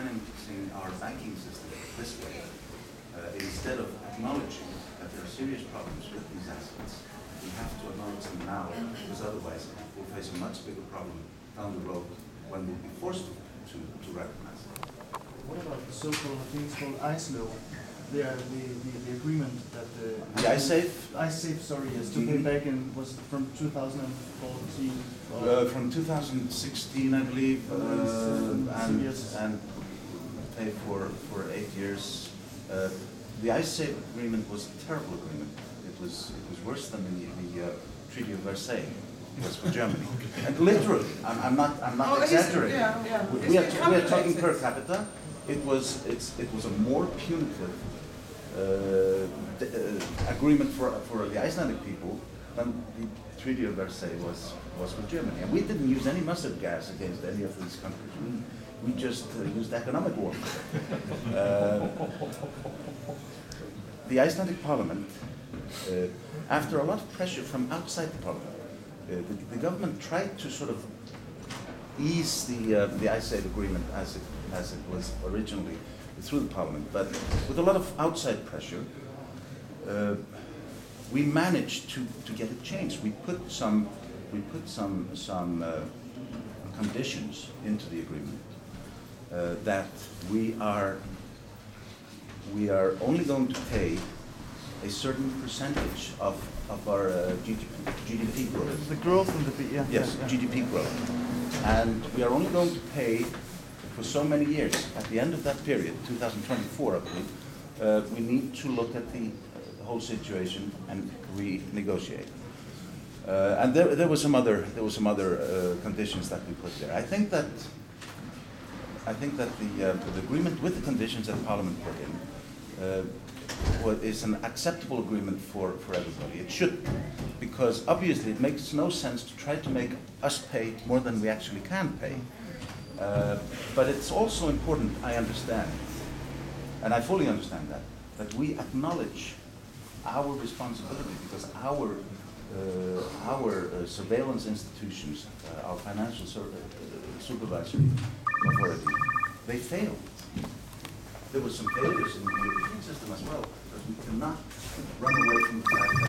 financing our banking system this way, instead of acknowledging that there are serious problems with these assets, we have to acknowledge them now, because otherwise we'll face a much bigger problem down the road when we'll be forced to recognize it. What about the so-called, I think it's called Iðnó, the agreement that the ISAFE, sorry, yes, to pay back in, was from 2014? From 2016, I believe, and pay for 8 years. The ISAFE agreement was a terrible agreement. It was worse than the Treaty of Versailles was for Germany. And literally, I'm not exaggerating. We are talking per capita. It was a more punitive agreement for the Icelandic people than the Treaty of Versailles was for Germany. And we didn't use any mustard gas against any of these countries. We just used economic warfare. The Icelandic Parliament, after a lot of pressure from outside the Parliament, the government tried to sort of ease the ISAFE agreement as it was originally through the Parliament, but with a lot of outside pressure, we managed to get it changed. We put some conditions into the agreement that we are only going to pay a certain percentage of our GDP growth. The growth in the yes, GDP growth, and we are only going to pay for so many years. At the end of that period, 2024, I believe, we need to look at the whole situation and renegotiate. And there were some other conditions that we put there. I think that the agreement with the conditions that Parliament put in is an acceptable agreement for everybody. It should, because obviously it makes no sense to try to make us pay more than we actually can pay. But it's also important, I understand, and I fully understand that we acknowledge our responsibility, because our surveillance institutions, our financial supervisory authority, they failed. There were some failures in the European system as well, but we cannot run away from the fact